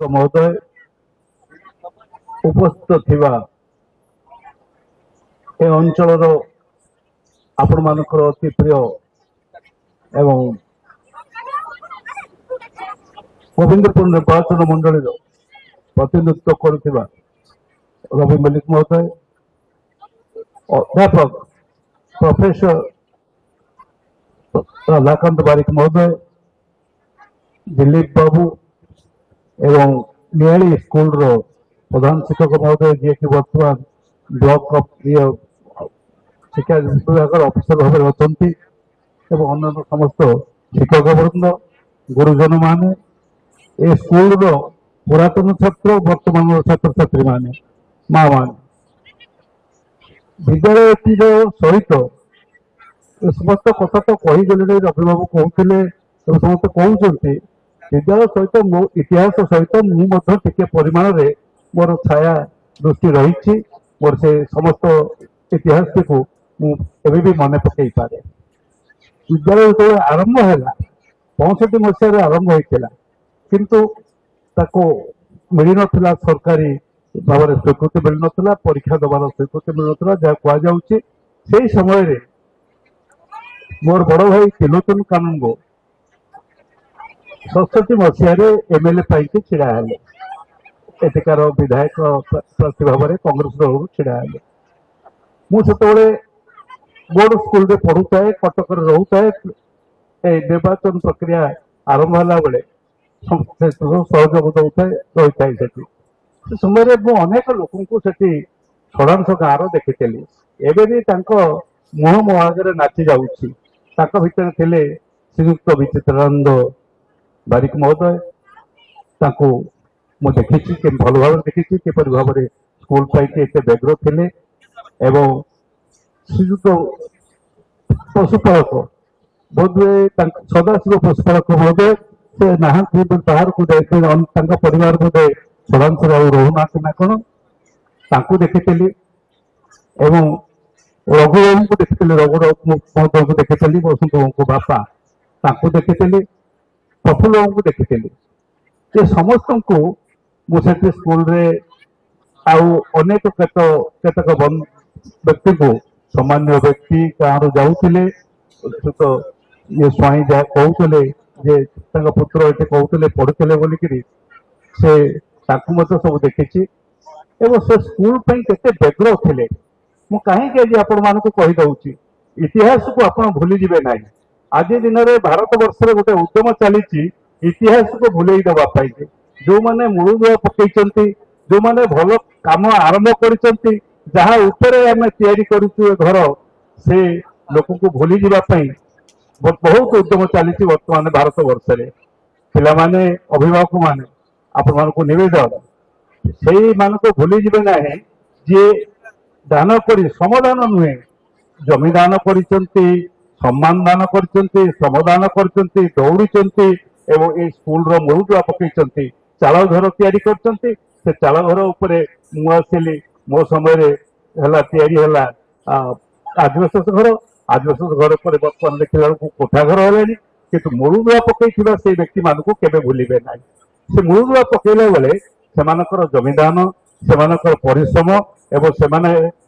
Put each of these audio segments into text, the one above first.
महोदय उपस्थित थिबा ए अंचल आपण मानकर अति प्रिय एवं गोविंदपुर निर्वाचन मंडल प्रतिनिधित्व करुवा रवि मल्लिक महोदय, अध्यापक प्रोफेसर राधाकांत बारिक महोदय, दिलीप बाबू एवं नियाली स्कूल प्रधान शिक्षक महोदय जी की बर्तमान ब्लॉक शिक्षा विभाग अफिसर भाव अच्छा अन्य समस्त शिक्षक वृंद गुरुजन मान ए स्कूल पुरातन छात्र वर्तमान छात्र छात्री मान माँ मान विद्यालय सहित समस्त कथा तो कहीदेले रवि बाबू कहते समस्त कहते विद्यालय सहित मो इतिहास सहित मुझे परिमाण में मोर छाया दृष्टि रही मोर से समस्त इतिहास को मुझे मन पकई पारे। विद्यालय जो आरंभ है 65 मसीह आरंभ होता किंतु मिल ना सरकारी भाव में स्वीकृति मिल ना परीक्षा दबार स्वीकृति मिल ना जहाँ कहुच्छे से समय मोर बड़ भाई त्रिलोचन कानून 67 मसीह एमएलए पाई छिड़ा हेले एटिकार विधायक प्रार्थी भाव में कांग्रेस दल छिड़ा हेले मुझे बोर्ड स्कूल रे पढ़ुए कटक रोए निर्वाचन प्रक्रिया आरंभ होला बेले सहयोग दौए रही है से समय अनेक लोक षडांश गाँव देखी एवं भी मुह मो आगे नाची जाऊँगी भितर थे श्रीयुक्त विचित्रानंद बारिक महोदय मु देखी भल भाव देखी किपर भाव में स्कूल पाई एत व्यग्र थे एवं श्रीयुक्त पशुपालक बोधे सदाशिव पशुपालक महोदय से नहांती बाहर को जाते परिवार बोधे षडांश रोना ना कौन ताकू देखी एवं रघुबाबू को देखी रघुराव महोदय को देखी बसंत बाबू को बापा ताकू देखी प्रफुल्ल बाबू को देखी ये समस्त को मुझे स्कूल रे आउ अनेक केतक व्यक्ति को सामान्य व्यक्ति गाँव जाऊे ये स्वाई जहाँ कहते जे पुत्र ये कहते पढ़ुले बोलिकी से सब देखी एवं से स्कूल केते व्यग्र थे मु कहीं आज आपण मान कहीदे इतिहास को आप भूली जीवे ना आज दिन में भारत वर्ष गोटे उद्यम चली इतिहास को भूल देवाई जो मैंने मूलदुआ पकई जो मैंने भल कम आरंभ कर जहाँ ऊपर आम या घर से लोक को भूली जावाई बहुत उद्यम चली बर्तमान भारत वर्ष में पिलाने अभिभावक मैंने आपण नवेदन से मान को भूली जीवे ना जी दान कर समदान नुहे जमी दान कर सम्मान दान कर श्रमदान कर दौड़ी एवं ये स्कूल मूलदुआ पकई चाल घर या चाल घर उपर मुझे मो समय आदिवासी घर पर बर्तमान देखला कोठा घर है कि मूलदुआ पकई से व्यक्ति मान को केवे भूलिबे ना से मूलदुआ पकईला बेले से जमीदान से परिश्रम एवं से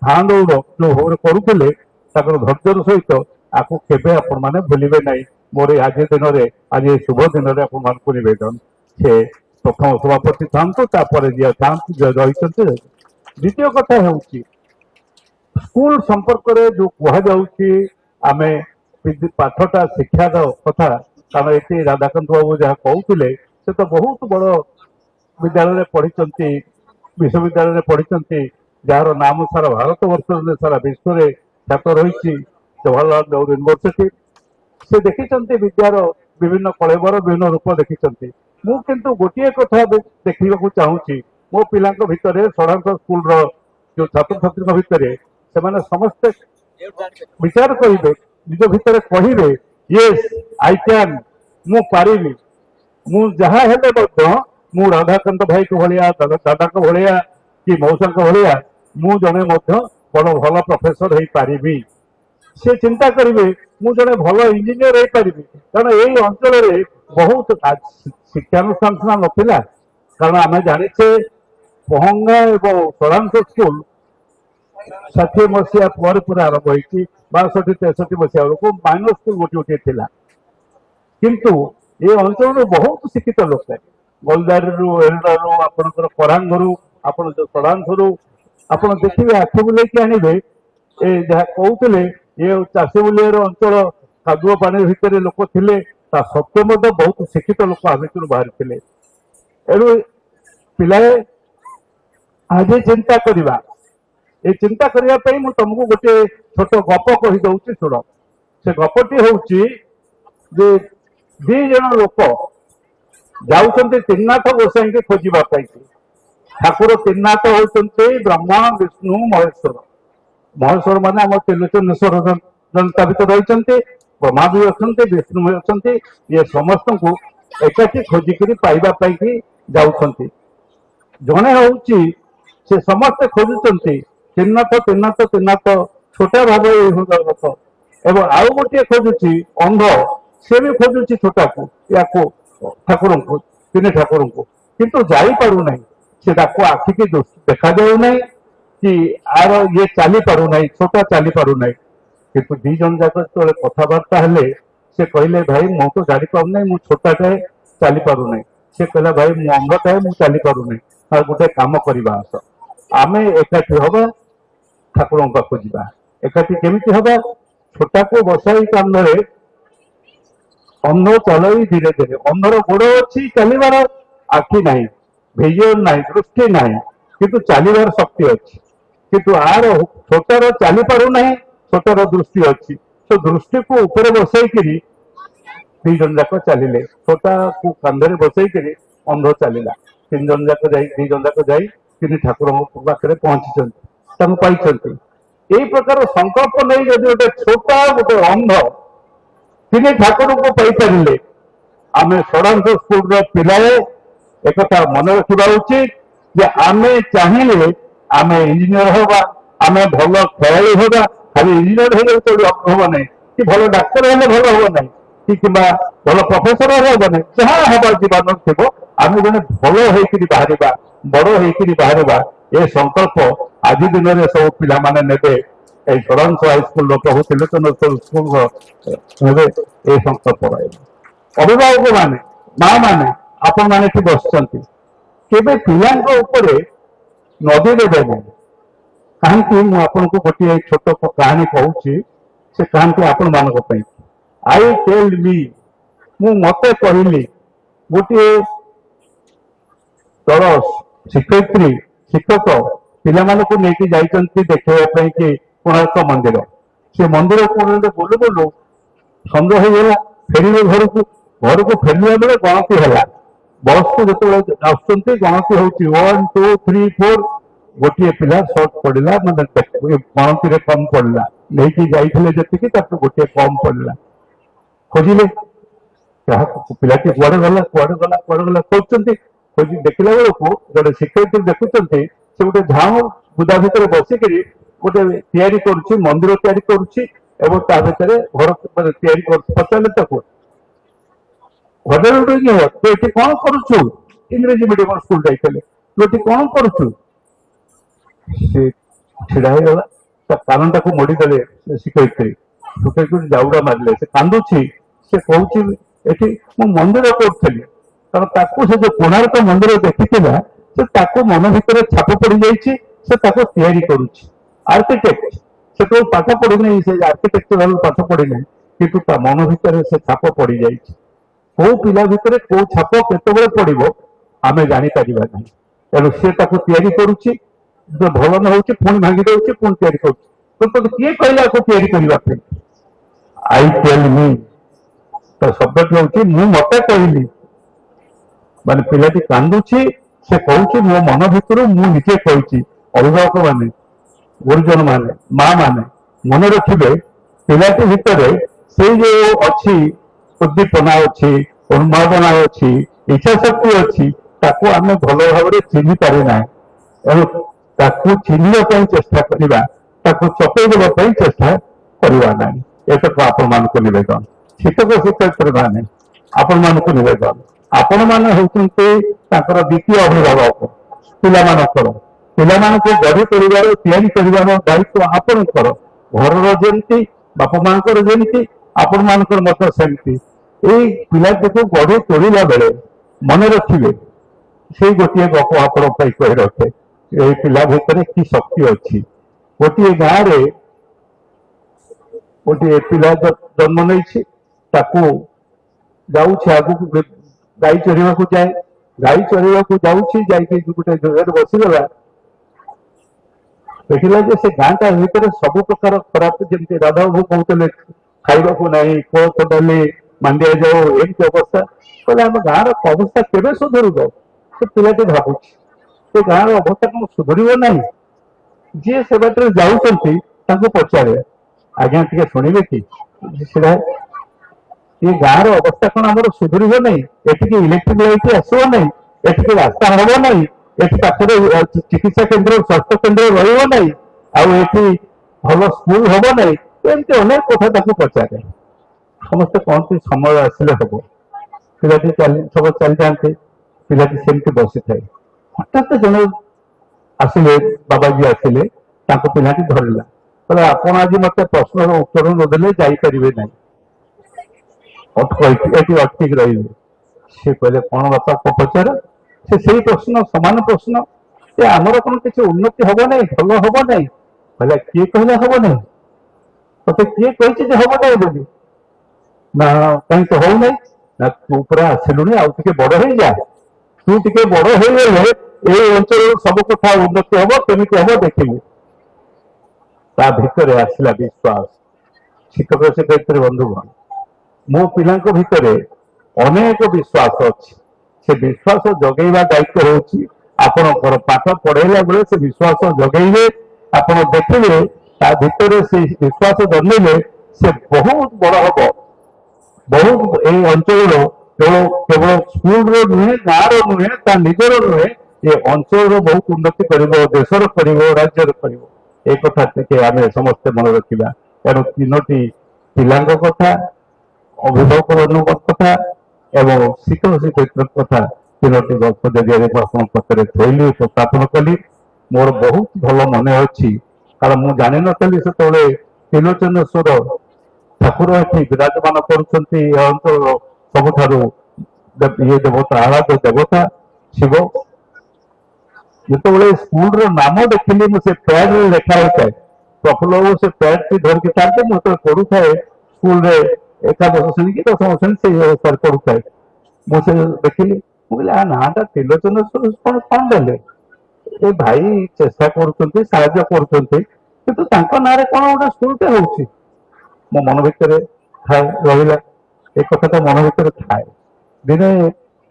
हाँ दौड़ जो भाव में करुले धैर्यर सहित आपको केवे आपण मैंने भूलिबे ना मोर आज दिन में आज शुभ दिन में आपण नवेदन से प्रथम सभापति था जी रही द्वितीय कथा हूँ स्कूल संपर्क में जो कहुच्छी आम पाठटा शिक्षा कथा कारण ये राधाकांत बाबू जहाँ कहते से तो बहुत बड़ विद्यालय पढ़ी विश्वविद्यालय पढ़ी जार नाम सारा भारत वर्ष सारा विश्व में ख्यात रही जवाहरलाल नेहरू यूनिवर्सिटी से देखी विद्यार विभिन्न कलेवर विभिन्न रूप देखी मु किंतु गोटे कथा देखा चाहूँगी मो पिला भितर षडांश स्कूल जो छात्र छात्री भितर से समस्ते विचार करेंगे निज भितर कहे येस आई कैन मु पारि मु जहाँ हेले मु राधाकांत भाई को भाया दादा को भाया कि मौसा को भाया मु जड़े बड़ भल प्रोफेसर हो पारि से चिंता करेंगे मु जड़े भल इंजीनियर हो पारि कारण यही अंचल बहुत शिक्षानुष्ठान सीना नाला କାରଣ ଆମେ ଜାଣିଛେ ପହଙ୍ଗା ଏବଂ ସୋରାଂଶ ସ୍କୁଲ 60 ମସିହା ପରେ ପରେ ଆରମ୍ଭ ହେଇଛି 62 63 ମସିହା ବେଳକୁ ମାଇନର ସ୍କୁଲ ଗୋଟିଏ ଗୋଟିଏ ଥିଲା କିନ୍ତୁ ଏ ଅଞ୍ଚଳରୁ ବହୁତ ଶିକ୍ଷିତ ଲୋକ ଗୋଲଦାରିରୁ ଏରଡ଼ାରୁ ଆପଣଙ୍କର କରାଙ୍ଗରୁ ଆପଣ ଯୋଉ ସୋରାଂଶରୁ ଆପଣ ଦେଖିବେ ଆଖି ବୁଲେଇକି ଆଣିବେ ଏ ଯାହା କହୁଥିଲେ ଏ ଚାଷୀ ବୁଲିଆର ଅଞ୍ଚଳ କାଦୁଅ ପାଣି ଭିତରେ ଲୋକ ଥିଲେ ତା ସତ୍ତ୍ୱେ ମଧ୍ୟ ବହୁତ ଶିକ୍ଷିତ ଲୋକ ଆ ଭିତରୁ ବାହାରିଥିଲେ ଏଣୁ ପିଲାଏ ଆଜି ଚିନ୍ତା କରିବା ଏ ଚିନ୍ତା କରିବା ପାଇଁ ମୁଁ ତମକୁ ଗୋଟେ ଛୋଟ ଗପ କହିଦଉଛି ଶୁଣ ସେ ଗପଟି ହଉଛି ଯେ ଦି ଜଣ ଲୋକ ଯାଉଛନ୍ତି ତ୍ରିନାଥ ଗୋସାଇଁକି ଖୋଜିବା ପାଇଁ ଠାକୁର ତ୍ରିନାଥ ହଉଛନ୍ତି ବ୍ରହ୍ମା ବିଷ୍ଣୁ ମହେଶ୍ୱର ମହେଶ୍ୱର ମାନେ ଆମ ତ୍ରିଲୋଚନେଶ୍ୱର ତା ଭିତରେ ରହିଛନ୍ତି ବ୍ରହ୍ମା ବି ଅଛନ୍ତି ବିଷ୍ଣୁ ବି ଅଛନ୍ତି ଇଏ ସମସ୍ତଙ୍କୁ ଏକାଠି ଖୋଜିକିରି ପାଇବା ପାଇଁ ଯାଉଛନ୍ତି ଜଣେ ହଉଛି ସେ ସମସ୍ତେ ଖୋଜୁଛନ୍ତି ତ୍ରିନାଥ ତ୍ରିନାଥ ତ୍ରିନାଥ ଛୋଟା ଭାବେ କଥା ଏବଂ ଆଉ ଗୋଟିଏ ଖୋଜୁଛି ଅନ୍ଧ ସେ ବି ଖୋଜୁଛି ଛୋଟାକୁ ୟାକୁ ଠାକୁରଙ୍କୁ ତିନି ଠାକୁରଙ୍କୁ କିନ୍ତୁ ଯାଇପାରୁନାହିଁ ସେ ତାକୁ ଆଖିକି ଦେଖାଯାଉନାହିଁ କି ଆର ଇଏ ଚାଲି ପାରୁନାହିଁ ଛୋଟା ଚାଲି ପାରୁନାହିଁ କିନ୍ତୁ ଦି ଜଣ ଯାକ ଯେତେବେଳେ କଥାବାର୍ତ୍ତା ହେଲେ ସେ କହିଲେ ଭାଇ ମୁଁ ତ ଜାଣିପାରୁନାହିଁ ମୁଁ ଛୋଟାଟାଏ ଚାଲି ପାରୁନାହିଁ ସେ କହିଲା ଭାଇ ମୁଁ ଅନ୍ଧଟାଏ ମୁଁ ଚାଲି ପାରୁନାହିଁ ଆଉ ଗୋଟେ କାମ କରିବା ଆସ ଆମେ ଏକାଠି ହବା ଠାକୁରଙ୍କ ପାଖକୁ ଯିବା ଏକାଠି କେମିତି ହବା ଛୋଟାକୁ ବସାଇ କାନ୍ଧରେ ଅନ୍ଧ ଚଲାଇ ଧୀରେ ଧୀରେ ଅନ୍ଧର ଗୋଡ ଅଛି ଚାଲିବାର ଆଖି ନାହିଁ ଭିଜନ ନାହିଁ ଦୃଷ୍ଟି ନାହିଁ କିନ୍ତୁ ଚାଲିବାର ଶକ୍ତି ଅଛି କିନ୍ତୁ ଆର ଛୋଟାର ଚାଲି ପାରୁନାହିଁ ଛୋଟାର ଦୃଷ୍ଟି ଅଛି ତ ଦୃଷ୍ଟିକୁ ଉପରେ ବସେଇକିରି ଦି ଜଣ ଯାକ ଚାଲିଲେ ଛୋଟାକୁ କାନ୍ଧରେ ବସେଇକିରି ଅନ୍ଧ ଚାଲିଲା ଦି ଜଣ ଯାକ ଯାଇ ତିନି ଠାକୁରଙ୍କ ପାଖରେ ପହଞ୍ଚିଛନ୍ତି ତାଙ୍କୁ ପାଇଛନ୍ତି ଏଇ ପ୍ରକାର ସଂକଳ୍ପ ନେଇ ଯଦି ଗୋଟେ ଛୋଟା ଗୋଟେ ଅନ୍ଧ ତିନି ଠାକୁରଙ୍କୁ ପାଇପାରିଲେ ଆମେ ଷୋଡ଼ଶ ସ୍କୁଲର ପିଲାଏ एकथा मन रखा उचित जे आमे चाहिए आमे इंजीनियर होगा आमे भल खेलाड़ी होगा खाली इंजीनियर हो हम ना कि भल डाक्तर हेल्ले भल हम ना कि भल प्रोफेसर हम ना जहाँ हवा जीवन थी आम जन भल होकर बाहर बड़ होकर बाहर ये संकल्प आज दिन में सब पिला माने नेबे षोड़श हाईस्कल प्रभु त्रिलोचनेश्वर स्कूल ये संकल्प अभिभावक माने माँ माने आपण माने बस पिला नदी देवे ना कहीं मुझे गोटे छोट कहानी कहूँ से कहानी आपण मान आई टेल मी मत कहली गोटे तल शिक्षयित्री शिक्षक पिला नहीं जाती देखा कि कोणार्क मंदिर से मंदिर को बोलू बोलू सन्देह होगा फेर घर को फेरला बेले गणति है बस को जो आसुँच गणति हूँ 1 2 3 4 गोटे पिला सर्ट पड़ा मतलब गणति कम पड़ा नहीं जाइए जी गोटे कम पड़ा खोजिले पिलाटी कुआड़े गला खोजते खोजी देखला बेलू जो शिक्षयित्री देखुं से गोटे झाऊ बुदा भितर बसिक गोटे तैयारी करुच्ची मंदिर तैयारी करुच्ची एवं ता भीतर घर तैयारी पचारे तू ये कौन करुचु इंग्रेजी मीडियम स्कूल जाइए तू ये कौन करुचु से ढाईगला कान टाक मोड़ीदे शिक्षयित्री शिक्षयित्री जाऊड़ा मारे से कांदुची से कहूँ ये मंदिर करी कारण से जो कोणार्क मंदिर देखी से मन भितर छाप पड़ जाइए करुच्ची आर्किटेक्ट से तो पाठ पढ़ी नहीं से आर्किटेक्चरल पाठ पढ़ी नहीं किंतु मन भितर से छाप पड़ जाइए कौ पिला भितर कौ छाप केत पड़ो आम जापर ना तेणु सी करुच्ची जो भल न हो पुणी भांगी दे पुणी या तो किए कहला या करने आई टेल मी तो शब्द हूँ मत कहली मान पिलाटी कांदुची से कहूँ मो मन भितर मुझे कही अभिभावक माने गुरुजन माने माँ माने मन रखिए पिलाटी भितर से जो अच्छी उद्दीपना अच्छी उन्मादना अच्छी इच्छा शक्ति अच्छी ताको आम भल भाव चिन्ह पारे ना ताकू चिन्हवाई चेष्टा करवा चपे देवाई चेष्टा करवा ना एक आपण मान निवेदन शिक्षक शिक्षयित्री माने आपण मान निवेदन आपण माने होउछन्ते ताकर द्वितीय अभिभावक पिलामानकर पिलामानको गढ़ी परिवार तैयारी करिवार दायित्व आपणकर घरर जेमती बापा मांकर जेमती आपण मानकर मत सेमती एई पिलाटीको गढ़ी तोड़िला बेले मन रखिबे से गोटे गप आपण कही रखे ए पिला भितर कि शक्ति अच्छी गोटे गाँव रे गोटे पिला जन्म नहीं जाऊँ आगु गाई चरवाक जाए गाई चरवाक जाऊँगी गोटे जगह बसीगला देखला से गाँटा भीतर सब प्रकार खराब जमी राधा बाबू कहते खावा को नहीं कोलथ डाली मांडिया जाओ एमती अवस्था कहले आम गाँव अवस्था केवे सुधर से पिलाटी भावुची से गाँव अवस्था कौन सुधर ना जी से बाटर जाऊँ पचारे आज्ञा टे शुणे कि ये गाँव अवस्था कौन आम सुधर नहीं एटिके इलेक्ट्रिक लाइट आसो नहीं एटिके रास्ता हम नहीं एटी पाखे चिकित्सा केन्द्र स्वास्थ्य केन्द्र रही भल स्कूल हम नहीं एमती अनेक कथा पचारे समस्ते कहते समय आसिले हम पिलाटी सब चली जाते पिलाटी सेमती बसी थाए हठात जन आसिले बाबाजी आसिले पिलाटी धरला कहले आपण आज मत प्रश्न उत्तर नदेले जापर ना अटक रही सी कहले कौन बापा पचार से प्रश्न सामान प्रश्न ये आमर कौन किसी उन्नति हम ना भल हम ना कहला किए कहले हम ना ते किए कही हम ना बोली ना कहीं तो हो ना ना तू पूरा आसिलुनी आउ बड़ हो जा तू टे बड़ हो अंचल सब कथा उन्नति हम केमी हम देखिए ता भितर आसला विश्वास शिक्षक से कहते बंधुगण मो पिला भितर अनेक विश्वास अच्छी से विश्वास जगेवा दायित्व होची आपणकर पाठ पढ़ेला बेले से विश्वास जगेबे आपण देखिले ता भितर से विश्वास जन्मिले से बहुत बड़ हम बहुत ए अंचल केवल स्कूल नुहे गाँव नुहे ता निजर नुहे ये अंचल बहुत उन्नति कर देशर कर राज्यर कर एक कथा टे आम समस्ते मन रखा तेणु तीनोटी पिला कथा अभिभावक कथा एवं शिक्षक शिक्षक कथा तीनोटी गल्प जरिए पाखे थैली उपस्थापन कली मोर बहुत भल मन अच्छी कारण मुझे जानी नी से त्रिलोचनेश्वर ठाकुर ये विराजमान करंचल सबुठ ये देवता आराध्य देवता शिव जिते स्कूल नाम देखिली मुझे पैड लेखा होता है प्रफुल्ल बाबू से पैड टी धरिकी था मुझे पढ़ू थाए स्कूल एकादश श्रेणी कि दशम श्रेणी से अवस्था पढ़ू थाए मुझे देखिली मुझे आ नाटा त्रिलोचनेश्वर कौन कौन देले ए भाई चेष्टा कर साहाଯ୍य कर ना कौन गोटे स्कूलटे हो मो मन भितर थाए रहा एक कथा मन भितर थाए दिने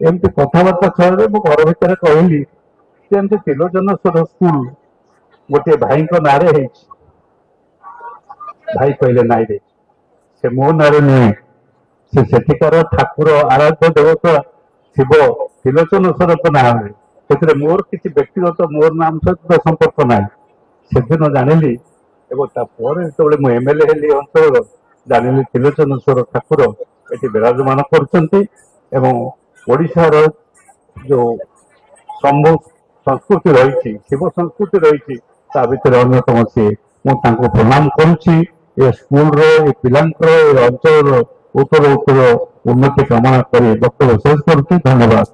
एमती कथबार्ता छल मो घर भितर कहली एमती त्रिलोचनेश्वर स्कूल गोटे भाई ना भाई कहले नाई रे से मो ना नुहे से सेठिकार ठाकुर आराध्य देवता शिव त्रिलोचनेश्वर ना से मोर किसी व्यक्तिगत मोर नाम सहित संपर्क ना से दिन जानिली जो एमएलए हेली अंचल जानिली त्रिलोचनेश्वर ठाकुर ये विराजमान करशार जो शंभु संस्कृति रही शिव संस्कृति रही अन्यतम सी मुझे प्रणाम करुच्ची ए स्कूल पिलांकर अंचल उत्तर उत्तर उन्नति कामना कर वक्तव्य शेष करुच्ची। धन्यवाद।